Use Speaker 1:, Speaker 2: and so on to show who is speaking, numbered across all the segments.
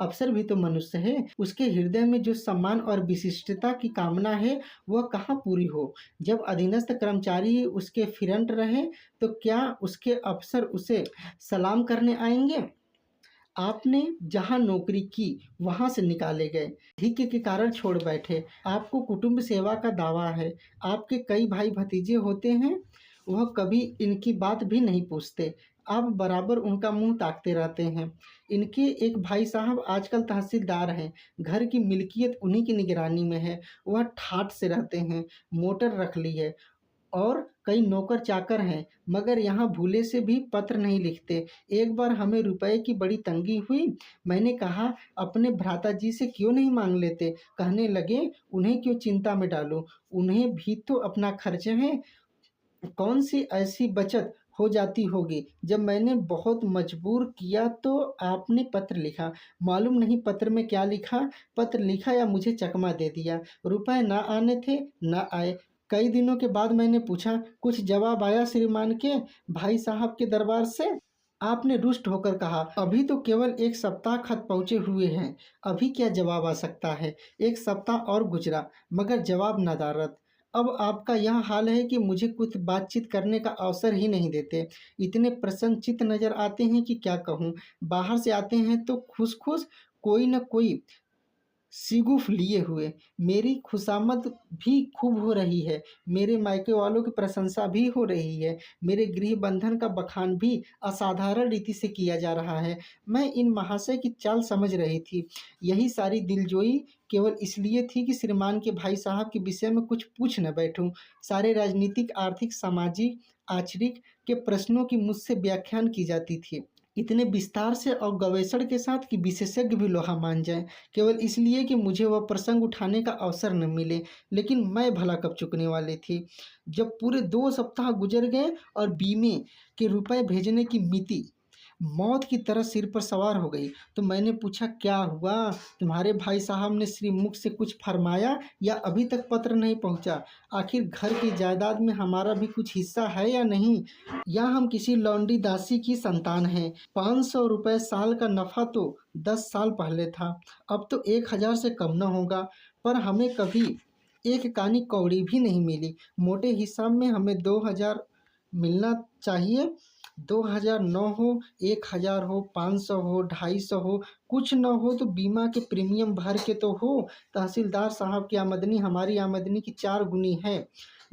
Speaker 1: अफसर भी तो मनुष्य है, उसके हृदय में जो सम्मान और विशिष्टता की कामना है वह कहाँ पूरी हो। जब अधीनस्थ कर्मचारी ही उसके फ्रंट रहे तो क्या उसके अफसर उसे सलाम करने आएंगे। आपने जहाँ नौकरी की वहाँ से निकाले गए, धिक्य के कारण छोड़ बैठे। आपको कुटुंब सेवा का दावा है, आपके कई भाई भतीजे होते हैं, वह कभी इनकी बात भी नहीं पूछते। आप बराबर उनका मुंह ताकते रहते हैं। इनके एक भाई साहब आजकल तहसीलदार हैं, घर की मिल्कियत उन्हीं की निगरानी में है। वह ठाठ से रहते हैं, मोटर रख ली है और कई नौकर चाकर हैं, मगर यहाँ भूले से भी पत्र नहीं लिखते। एक बार हमें रुपए की बड़ी तंगी हुई, मैंने कहा अपने भ्राता जी से क्यों नहीं मांग लेते। कहने लगे उन्हें क्यों चिंता में डालो, उन्हें भी तो अपना खर्च है, कौन सी ऐसी बचत हो जाती होगी। जब मैंने बहुत मजबूर किया तो आपने पत्र लिखा, मालूम नहीं पत्र में क्या लिखा, पत्र लिखा या मुझे चकमा दे दिया। रुपए ना आने थे, ना आए। कई दिनों के बाद मैंने पूछा, कुछ जवाब आया श्रीमान के भाई साहब के दरबार से। आपने रुष्ट होकर कहा, अभी तो केवल एक सप्ताह खत पहुँचे हुए हैं, अभी क्या जवाब आ सकता है। एक सप्ताह और गुजरा मगर जवाब नदारद। अब आपका यह हाल है कि मुझे कुछ बातचीत करने का अवसर ही नहीं देते। इतने प्रसन्नचित्त नज़र आते हैं कि क्या कहूँ। बाहर से आते हैं तो खुश खुश, कोई न कोई शिगुफ लिए हुए। मेरी खुशामद भी खूब हो रही है, मेरे मायके वालों की प्रशंसा भी हो रही है, मेरे गृह बंधन का बखान भी असाधारण रीति से किया जा रहा है। मैं इन महाशय की चाल समझ रही थी। यही सारी दिलजोई केवल इसलिए थी कि श्रीमान के भाई साहब के विषय में कुछ पूछ न बैठूं। सारे राजनीतिक, आर्थिक, सामाजिक, आचरिक के प्रश्नों की मुझसे व्याख्यान की जाती थी, इतने विस्तार से और गवेषण के साथ कि विशेषज्ञ भी लोहा मान जाए, केवल इसलिए कि मुझे वह प्रसंग उठाने का अवसर न मिले। लेकिन मैं भला कब चुकने वाली थी। जब पूरे 2 सप्ताह गुजर गए और बीमे के रुपए भेजने की मिति मौत की तरह सिर पर सवार हो गई तो मैंने पूछा, क्या हुआ, तुम्हारे भाई साहब ने श्रीमुख से कुछ फरमाया या अभी तक पत्र नहीं पहुंचा। आखिर घर की जायदाद में हमारा भी कुछ हिस्सा है या नहीं, या हम किसी लौंडी दासी की संतान हैं। 500 रुपये साल का नफ़ा तो 10 साल पहले था, अब तो 1,000 से कम न होगा। पर हमें कभी एक कानी कौड़ी भी नहीं मिली। मोटे हिसाब में हमें 2,000 मिलना चाहिए। 2,009 हो, 1,000 हो, 500 हो, 250 हो, कुछ न हो तो बीमा के प्रीमियम भर के तो हो। तहसीलदार साहब की आमदनी हमारी आमदनी की 4 गुनी है,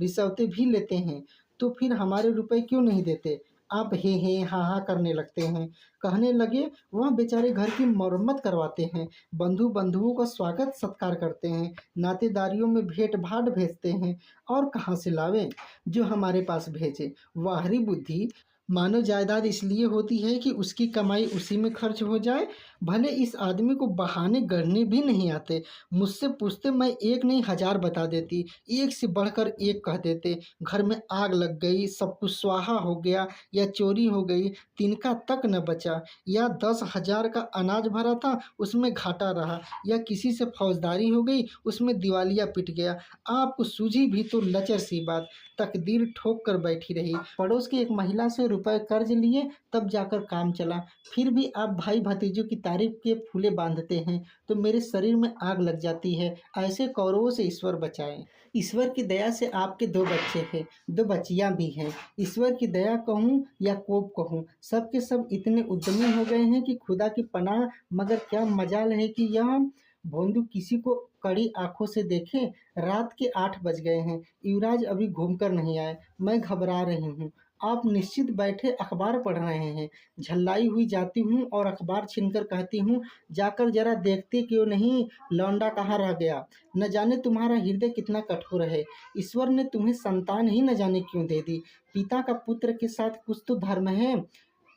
Speaker 1: रिश्वतें भी लेते हैं, तो फिर हमारे रुपए क्यों नहीं देते। आप हे हाँ हाँ करने लगते हैं। कहने लगे, वह बेचारे घर की मरम्मत करवाते हैं, बंधुओं का स्वागत सत्कार करते हैं, नातेदारियों में भेंट भाट भेजते हैं, और कहाँ से लावें जो हमारे पास भेजे। वाहरी बुद्धि। मानव जायदाद इसलिए होती है कि उसकी कमाई उसी में खर्च हो जाए। भले इस आदमी को बहाने गढ़ने भी नहीं आते। मुझसे पूछते, मैं एक नहीं 1,000 बता देती, एक से बढ़कर एक कह देते। घर में आग लग गई, सब कुछ स्वाहा हो गया, या चोरी हो गई, तिनका तक न बचा, या 10,000 का अनाज भरा था उसमें घाटा रहा, या किसी से फौजदारी हो गई उसमें दिवालिया पिट गया। आपको सूझी भी तो लचर सी बात, तकदीर ठोक कर बैठी रही। पड़ोस की एक महिला से रुपए कर्ज लिए तब जाकर काम चला। फिर भी आप भाई भतीजों की तारीफ के फूले बांधते हैं तो मेरे शरीर में आग लग जाती है। ऐसे कौरवों से ईश्वर बचाए। ईश्वर की दया से आपके 2 बच्चे हैं, 2 बच्चियां भी हैं। ईश्वर की दया कहूँ या कोप कहूँ, सब के सब इतने उद्यमी हो गए हैं कि खुदा की पनाह। मगर क्या मजाल है कि यह भोंदू किसी को कड़ी आंखों से देखे। रात के 8 बज गए हैं, युवराज अभी घूमकर नहीं आए। मैं घबरा रही हूँ। आप निश्चित बैठे अखबार पढ़ रहे हैं। झल्लाई हुई जाती हूँ और अखबार छीनकर कहती हूँ, जाकर जरा देखते क्यों नहीं, लौंडा कहाँ रह गया। न जाने तुम्हारा हृदय कितना कठोर है। ईश्वर ने तुम्हें संतान ही न जाने क्यों दे दी। पिता का पुत्र के साथ कुछ तो धर्म है।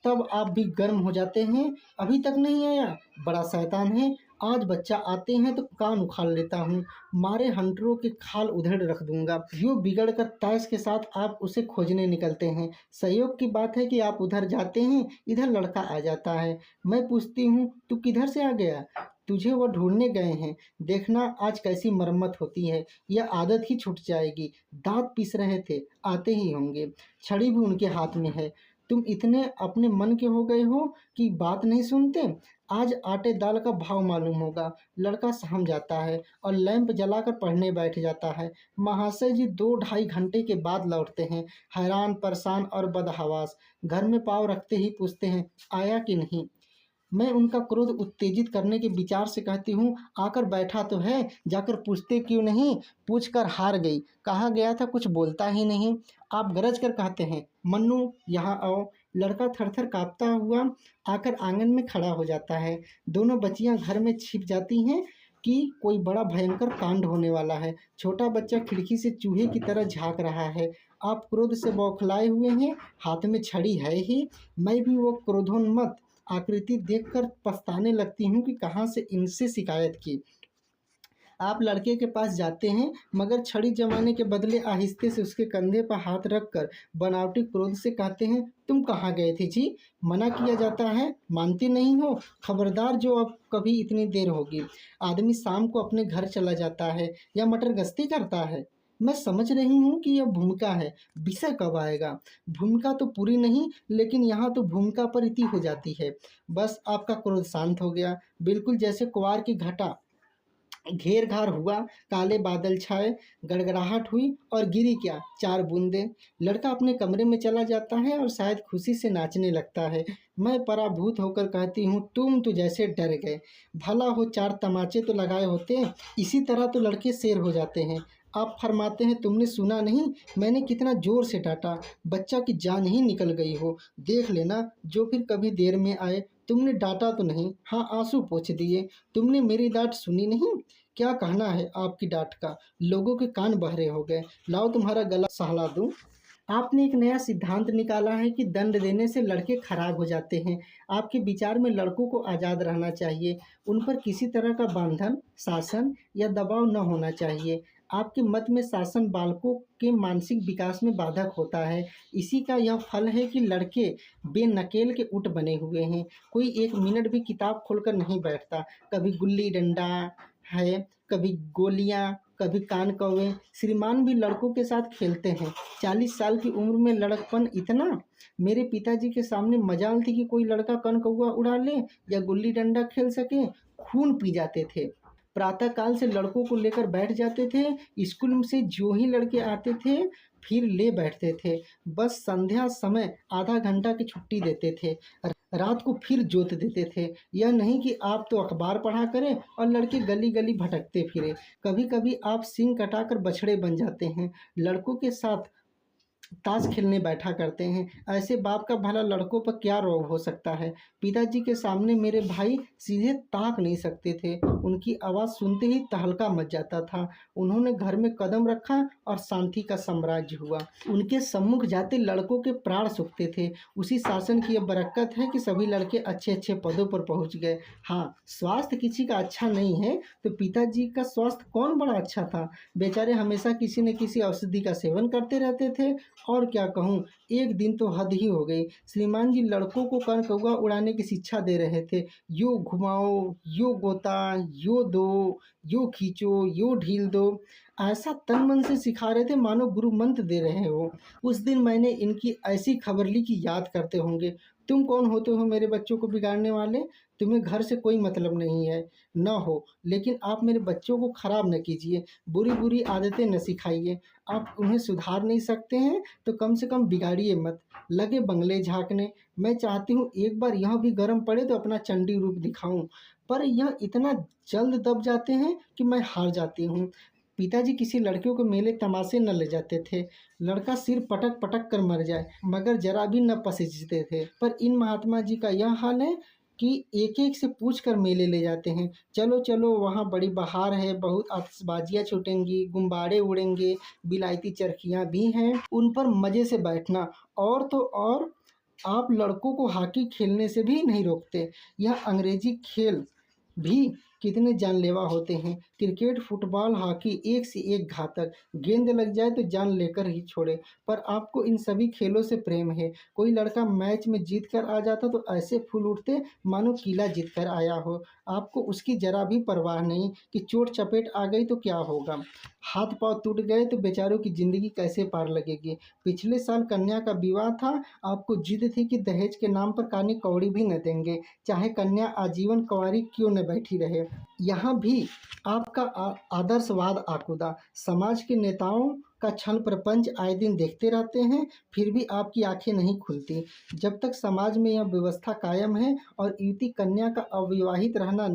Speaker 1: तब आप भी गर्म हो जाते हैं, अभी तक नहीं आया, बड़ा शैतान है। आज बच्चा आते हैं तो कान उखाड़ लेता हूँ, मारे हंटरों के खाल उधेड़ रख दूंगा। यूँ बिगड़ कर तैश के साथ आप उसे खोजने निकलते हैं। संयोग की बात है कि आप उधर जाते हैं, इधर लड़का आ जाता है। मैं पूछती हूँ, तू किधर से आ गया। तुझे वो ढूंढने गए हैं, देखना आज कैसी मरम्मत होती है। यह आदत ही छूट जाएगी। दांत पीस रहे थे, आते ही होंगे। छड़ी भी उनके हाथ में है। तुम इतने अपने मन के हो गए हो कि बात नहीं सुनते। आज आटे दाल का भाव मालूम होगा। लड़का सहम जाता है और लैंप जलाकर पढ़ने बैठ जाता है। महाशय जी 2 ढाई घंटे के बाद लौटते हैं, हैरान, परेशान और बदहवास। घर में पाँव रखते ही पूछते हैं, आया कि नहीं। मैं उनका क्रोध उत्तेजित करने के विचार से कहती हूँ, आकर बैठा तो है, जाकर पूछते क्यों नहीं। पूछकर हार गई, कहा गया था कुछ बोलता ही नहीं। आप गरज कर कहते हैं, मन्नू यहाँ आओ। लड़का थरथर काँपता हुआ आकर आंगन में खड़ा हो जाता है। दोनों बच्चियां घर में छिप जाती हैं कि कोई बड़ा भयंकर कांड होने वाला है। छोटा बच्चा खिड़की से चूहे की तरह झांक रहा है। आप क्रोध से बौखलाए हुए हैं, हाथ में छड़ी है ही। मैं भी वो क्रोधोन्मत्त आकृति देखकर पछताने लगती हूँ कि कहाँ से इनसे शिकायत की। आप लड़के के पास जाते हैं, मगर छड़ी जमाने के बदले आहिस्ते से उसके कंधे पर हाथ रखकर बनावटी क्रोध से कहते हैं, तुम कहाँ गए थे जी। मना किया जाता है, मानती नहीं हो। खबरदार, जो अब कभी इतनी देर होगी। आदमी शाम को अपने घर चला जाता है या मटर गश्ती करता है। मैं समझ रही हूँ कि यह भूमिका है, विषय कब आएगा। भूमिका तो पूरी नहीं, लेकिन यहाँ तो भूमिका पर इति हो जाती है। बस आपका क्रोध शांत हो गया, बिल्कुल जैसे कुवार की घटा घेर घार हुआ, काले बादल छाए, गड़गड़ाहट हुई और गिरी क्या 4 बूंदें। लड़का अपने कमरे में चला जाता है और शायद खुशी से नाचने लगता है। मैं पराभूत होकर कहती हूँ, तुम तो जैसे डर गए। भला हो 4 तमाचे तो लगाए होते। इसी तरह तो लड़के शेर हो जाते हैं। आप फरमाते हैं, तुमने सुना नहीं मैंने कितना जोर से डांटा। बच्चा की जान ही निकल गई हो। देख लेना जो फिर कभी देर में आए। तुमने डांटा तो नहीं, हाँ आंसू पोंछ दिए। तुमने मेरी डांट सुनी नहीं। क्या कहना है आपकी डांट का। लोगों के कान बहरे हो गए। लाओ तुम्हारा गला सहला दूं। आपने एक नया सिद्धांत निकाला है कि दंड देने से लड़के खराब हो जाते हैं। आपके विचार में लड़कों को आज़ाद रहना चाहिए। उन पर किसी तरह का बंधन, शासन या दबाव न होना चाहिए। आपके मत में शासन बालकों के मानसिक विकास में बाधक होता है। इसी का यह फल है कि लड़के बेनकेल के ऊँट बने हुए हैं। कोई 1 मिनट भी किताब खोलकर नहीं बैठता। कभी गुल्ली डंडा है, कभी गोलियां, कभी कान कौवे। श्रीमान भी लड़कों के साथ खेलते हैं। 40 साल की उम्र में लड़कपन इतना। मेरे पिताजी के सामने मजाल थी कि कोई लड़का कन कौवा उड़ा ले या गुल्ली डंडा खेल सके। खून पी जाते थे। प्रातः काल से लड़कों को लेकर बैठ जाते थे। स्कूल से जो ही लड़के आते थे फिर ले बैठते थे। बस संध्या समय आधा घंटा की छुट्टी देते थे। रात को फिर जोत देते थे। यह नहीं कि आप तो अखबार पढ़ा करें और लड़के गली गली भटकते फिरे। कभी कभी आप सींग कटाकर बछड़े बन जाते हैं। लड़कों के साथ ताश खेलने बैठा करते हैं। ऐसे बाप का भला लड़कों पर क्या रौब हो सकता है। पिताजी के सामने मेरे भाई सीधे ताक नहीं सकते थे। उनकी आवाज़ सुनते ही तहलका मच जाता था। उन्होंने घर में कदम रखा और शांति का साम्राज्य हुआ। उनके सम्मुख जाते लड़कों के प्राण सूखते थे। उसी शासन की यह बरकत है कि सभी लड़के अच्छे अच्छे पदों पर पहुंच गए। हाँ, स्वास्थ्य किसी का अच्छा नहीं है तो पिताजी का स्वास्थ्य कौन बड़ा अच्छा था। बेचारे हमेशा किसी न किसी औषधि का सेवन करते रहते थे। और क्या कहूँ, एक दिन तो हद ही हो गई। श्रीमान जी लड़कों को कन कौवा उड़ाने की शिक्षा दे रहे थे। यो घुमाओ, यो गोता, यो दो, यो खींचो, यो ढील दो। ऐसा तन मन से सिखा रहे थे मानो गुरु मंत्र दे रहे हो। उस दिन मैंने इनकी ऐसी खबर ली कि याद करते होंगे। तुम कौन होते हो मेरे बच्चों को बिगाड़ने वाले। तुम्हें घर से कोई मतलब नहीं है न हो, लेकिन आप मेरे बच्चों को खराब न कीजिए। बुरी बुरी आदतें न सिखाइए। आप उन्हें सुधार नहीं सकते हैं तो कम से कम बिगाड़िए मत। लगे बंगले झाँकने। मैं चाहती हूँ एक बार यह भी गर्म पड़े तो अपना चंडी रूप दिखाऊं, पर यह इतना जल्द दब जाते हैं कि मैं हार जाती हूँ। पिताजी किसी लड़कियों को मेले तमाशे न ले जाते थे। लड़का सिर पटक पटक कर मर जाए मगर जरा भी न पसीजते थे। पर इन महात्मा जी का यह हाल है कि एक एक से पूछ कर मेले ले जाते हैं। चलो चलो, वहाँ बड़ी बहार है, बहुत आतिशबाजियाँ छूटेंगी, गुब्बारे उड़ेंगे, बिलायती चरखियाँ भी हैं, उन पर मज़े से बैठना। और तो और आप लड़कों को हॉकी खेलने से भी नहीं रोकते। यह अंग्रेजी खेल भी कितने जानलेवा होते हैं। क्रिकेट, फुटबॉल, हॉकी एक से एक घातक। गेंद लग जाए तो जान लेकर ही छोड़े। पर आपको इन सभी खेलों से प्रेम है। कोई लड़का मैच में जीत कर आ जाता तो ऐसे फूल उठते मानो किला जीत कर आया हो। आपको उसकी जरा भी परवाह नहीं कि चोट चपेट आ गई तो क्या होगा। हाथ पांव टूट गए तो बेचारों की जिंदगी कैसे पार लगेगी। पिछले साल कन्या का विवाह था। आपको जिद थी कि दहेज के नाम पर कानी कौड़ी भी न देंगे, चाहे कन्या आजीवन कुंवारी क्यों न बैठी रहे। यहाँ भी आपका आदर्शवाद आकुदा। समाज के नेताओं का छल प्रपंच आए दिन देखते रहते हैं, फिर भी आपकी आंखें नहीं खुलती। जब तक समाज में यह व्यवस्था कायम है और युवती कन्या का अविवाहित रहना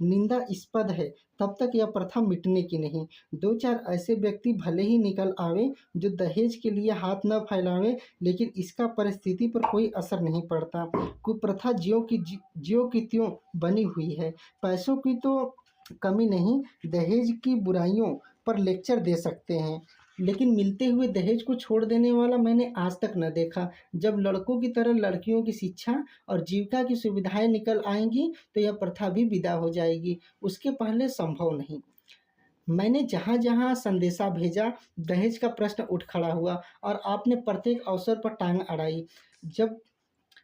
Speaker 1: निंदास्पद है, तब तक यह प्रथा मिटने की नहीं। दो चार ऐसे व्यक्ति भले ही निकल आवे जो दहेज के लिए हाथ न फैलावे, लेकिन इसका परिस्थिति पर कोई असर नहीं पड़ता। कुप्रथा ज्यों की त्यों बनी हुई है। पैसों की तो कमी नहीं, दहेज की बुराइयों पर लेक्चर दे सकते हैं, लेकिन मिलते हुए दहेज को छोड़ देने वाला मैंने आज तक न देखा। जब लड़कों की तरह लड़कियों की शिक्षा और जीविका की सुविधाएं निकल आएंगी तो यह प्रथा भी विदा हो जाएगी, उसके पहले संभव नहीं। मैंने जहाँ जहाँ संदेशा भेजा, दहेज का प्रश्न उठ खड़ा हुआ और आपने प्रत्येक अवसर पर टांग अड़ाई। जब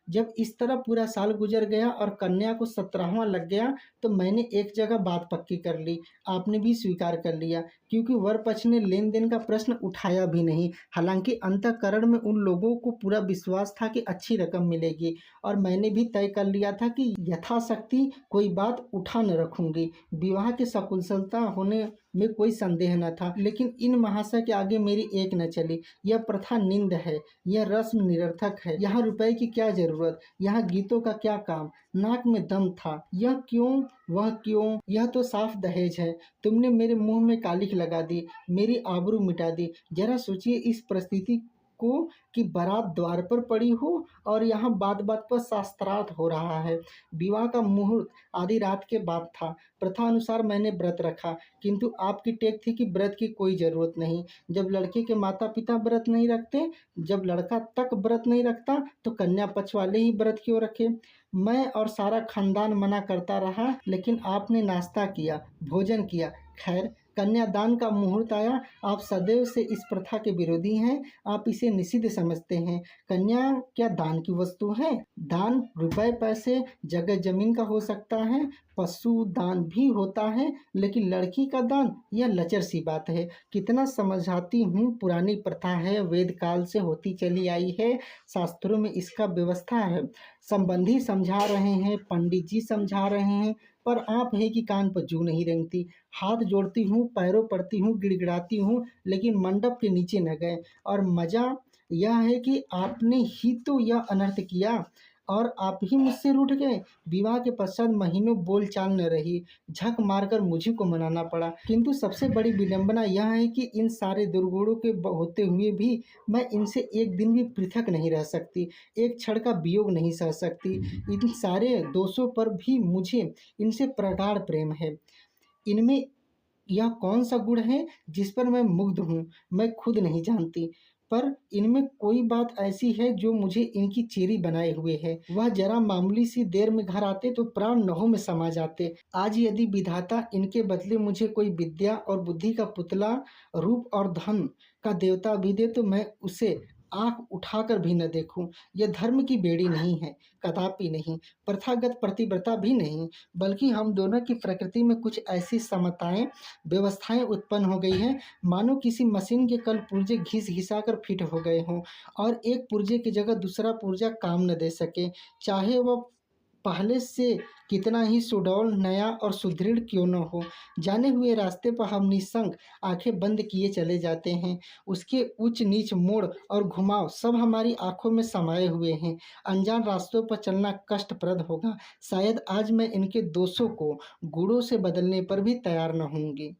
Speaker 1: जब इस तरह पूरा साल गुजर गया और कन्या को 17वां लग गया तो मैंने एक जगह बात पक्की कर ली। आपने भी स्वीकार कर लिया, क्योंकि वर पक्ष ने लेन देन का प्रश्न उठाया भी नहीं। हालांकि अंतःकरण में उन लोगों को पूरा विश्वास था कि अच्छी रकम मिलेगी, और मैंने भी तय कर लिया था कि यथाशक्ति कोई बात उठा न रखूंगी। विवाह की सकुशलता होने में कोई संदेह न था, लेकिन इन महाशय के आगे मेरी एक न चली। यह प्रथा निंद है, यह रस्म निरर्थक है। यहाँ रुपए की क्या जरूरत, यहाँ गीतों का क्या काम। नाक में दम था, यह क्यों वह क्यों, यह तो साफ दहेज है। तुमने मेरे मुंह में कालिख लगा दी, मेरी आबरू मिटा दी। जरा सोचिए इस परिस्थिति को कि बारात द्वार पर पड़ी हो और यहाँ बात बात पर शास्त्रार्थ हो रहा है। विवाह का मुहूर्त आधी रात के बाद था। प्रथा अनुसार मैंने व्रत रखा, किंतु आपकी टेक थी कि व्रत की कोई जरूरत नहीं। जब लड़के के माता पिता व्रत नहीं रखते, जब लड़का तक व्रत नहीं रखता, तो कन्या पक्ष वाले ही व्रत क्यों रखे। मैं और सारा खानदान मना करता रहा, लेकिन आपने नाश्ता किया, भोजन किया। खैर, कन्यादान का मुहूर्त आया। आप सदैव से इस प्रथा के विरोधी हैं, आप इसे निषिद्ध समझते हैं। कन्या क्या दान की वस्तु है? दान रुपए पैसे जगह जमीन का हो सकता है, पशु दान भी होता है, लेकिन लड़की का दान यह लचर सी बात है। कितना समझाती हूँ, पुरानी प्रथा है, वेद काल से होती चली आई है, शास्त्रों में इसका व्यवस्था है। संबंधी समझा रहे हैं, पंडित जी समझा रहे हैं, पर आप है कि कान पर जू नहीं रेंगती। हाथ जोड़ती हूँ, पैरों पड़ती हूँ, गिड़गिड़ाती हूँ, लेकिन मंडप के नीचे न गए। और मजा यह है कि आपने ही तो यह अनर्थ किया और आप ही मुझसे रूठ गए। विवाह के पश्चात महीनों बोल चाल न रही, झक मारकर मुझी को मनाना पड़ा। किंतु सबसे बड़ी विडंबना यह है कि इन सारे दुर्गुणों के होते हुए भी मैं इनसे एक दिन भी पृथक नहीं रह सकती, एक क्षण का वियोग नहीं सह सकती। इन सारे दोषों पर भी मुझे इनसे प्रगाढ़ प्रेम है। इनमें यह कौन सा गुण है जिस पर मैं मुग्ध हूँ, मैं खुद नहीं जानती। पर इनमें कोई बात ऐसी है जो मुझे इनकी चेरी बनाए हुए है। वह जरा मामूली सी देर में घर आते तो प्राण नहों में समा जाते। आज यदि विधाता इनके बदले मुझे कोई विद्या और बुद्धि का पुतला, रूप और धन का देवता भी दे तो मैं उसे आंख उठाकर भी न देखूं। यह धर्म की बेड़ी नहीं है, कदापि नहीं। प्रथागत प्रतिव्रता भी नहीं, बल्कि हम दोनों की प्रकृति में कुछ ऐसी समताएं, व्यवस्थाएं उत्पन्न हो गई हैं, मानो किसी मशीन के कल पुर्जे घिस घिसाकर फिट हो गए हों और एक पुर्जे की जगह दूसरा पुर्जा काम न दे सके, चाहे वह पहले से कितना ही सुडौल, नया और सुदृढ़ क्यों न हो। जाने हुए रास्ते पर हम निसंग आंखें बंद किए चले जाते हैं। उसके ऊंच नीच, मोड़ और घुमाव सब हमारी आंखों में समाये हुए हैं। अनजान रास्तों पर चलना कष्टप्रद होगा। शायद आज मैं इनके दोषों को गुणों से बदलने पर भी तैयार न होंगी।